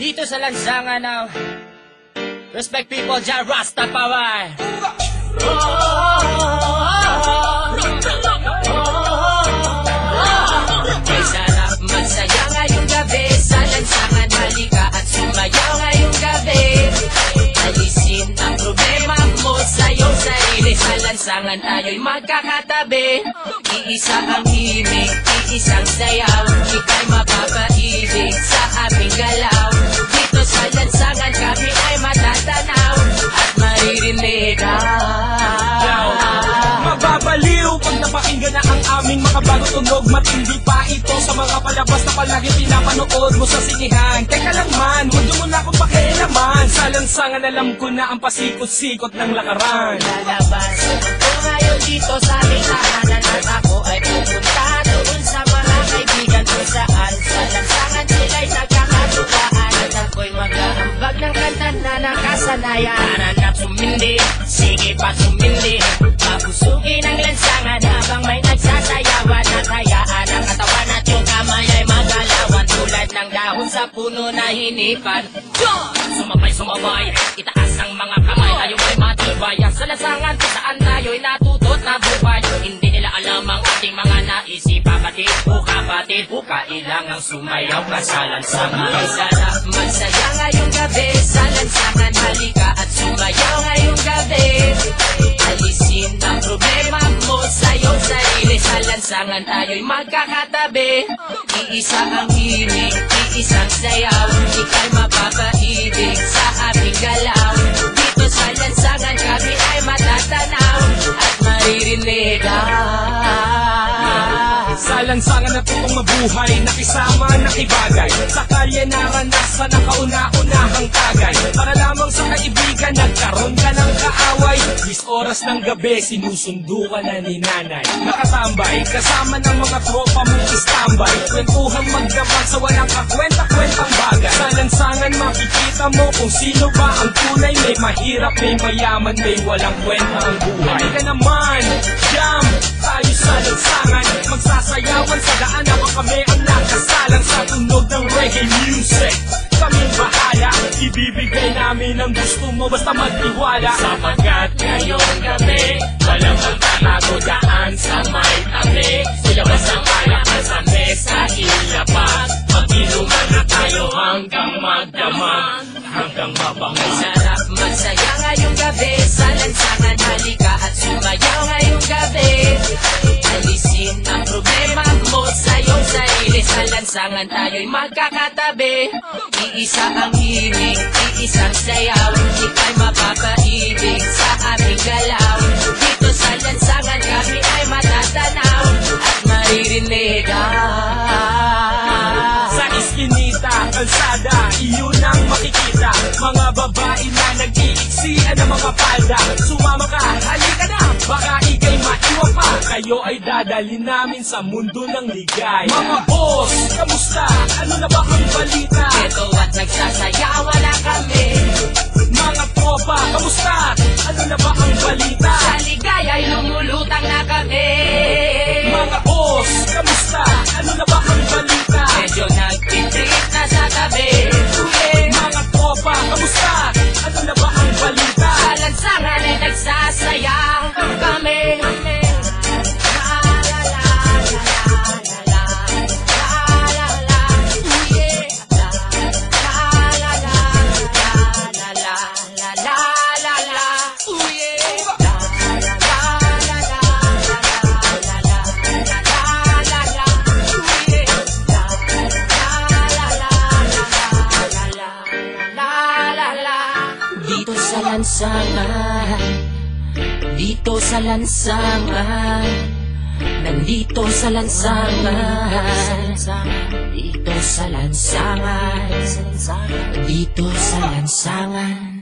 Dito sa lansangan ng Respect People, Jah Rastafari. May sarap magsaya ngayong gabi sa lansangan, halika at sumayaw ngayong gabi. Alisin ang problema mo sa iyong sarili, sa lansangan tayo'y magkakatabi. Iisa ang himig, iisang sayaw, ika'y mapapaibig sa aming galaw. Dito sa lansangan kami ay matatanaw at maririnig. Mababaliw pag napakinggan na ang aming makabagong tunog. Matindi pa ito sa mga palabas na palagi pinapanood mo sa sinihan. Teka lang man, huwag mo na akong pakialaman. Sa lansangan alam ko na ang pasikot-sikot ng lakaran. Lalabas ako ngayon dito sa aming tahanan, at ako ay pupunta doon sa mga kaibigan ko saan sa lansangan sila'y nagkakatuwaan. At ako'y mag-aambag ng kanta na nakasanayan. Hanap sumindi, sige pa sumindi, mabusugin ang lansangan habang may nagsasayawan. At hayaan ang katawan at yung kamay ay magalawan tulad ng dahon sa puno na hinipan. Sumabay, itaas ang mga kamay, tayo ay matibay. Sa lansangan kung saan tayo'y natutot na buhay. Hindi nila alam ang ating mga naisipan. Kapatid, kailangang sumayaw ka sa lansangan. May sarap magsaya ngayong gabi sa lansangan, halika at sumayaw ngayong gabi. Alisin ang problema mo sa iyong sarili, sa lansangan tayo'y magkakatabi. Iisa ang himig, iisang sayaw, ika'y mapapaibig sa aming galaw. Dito sa lansangan kami ay matatanaw at maririnig. Sa lansangan na tutong mabuhay, nakisama, nakibagay. Sa kalye naranasan ang kauna-unahang tagay. Para lamang sa kaibigan, nagkaroon ka ng kaaway. 10 oras ng gabi, sinusundo ka na ni nanay. Nakatambay, kasama ng mga tropa mong istambay. Kwentuhang magdamag sa walang kakwenta-kwentang bagay. Sa lansangan makikita mo kung sino ba ang tunay. May mahirap, may mayaman, may walang kwenta ang buhay. Halika naman, jam, tayo sa lansangan. Magsasayawan sa daan habang kami ang nakasalang sa tunog ng reggae music. Kaming bahala, ibibigay namin ang gusto mo basta magtiwala. Sapagkat ngayong gabi, walang magtatago daan sa may tabi. Ilabas ang alakan sa mesa, ilapag. Mag-inuman na tayo hanggang magdamag, hanggang mabangon. Sarap magsaya ngayong gabi sa lansangan, halika at sumayaw ngayong gabi. Alisin ang problema mo sa iyong sarili, sa lansangan tayo'y magkakatabi. Iisa ang himig, iisang sayaw, ika'y mapapaibig sa aming galaw. Dito sa lansangan kami ay matatanaw at maririnig. Sa iskinita, kalsada, iyon ang makikita. Mga babae na nag-iiksian ng mga palda. Sumama ka, halika na, baka ika'y maiwan pa. Kayo ay dadalhin namin sa mundo ng ligay. Mga boss, kamusta? Ano na ba ang balita? Ito at nagsasayawan na kami. Mga tropa, kamusta? Ano na ba ang balita? Sa ligaya'y lumulutang na kami. Mga boss, kamusta? Ano na ba ang balita? Medyo nagtitreat na sa tabi. Mga tropa, kamusta? Ano na ba ang balita? Sa lansangan ay nagsasaya kami. Dito sa lansangan, dito sa lansangan, nandito sa lansangan, dito sa lansangan, dito sa lansangan.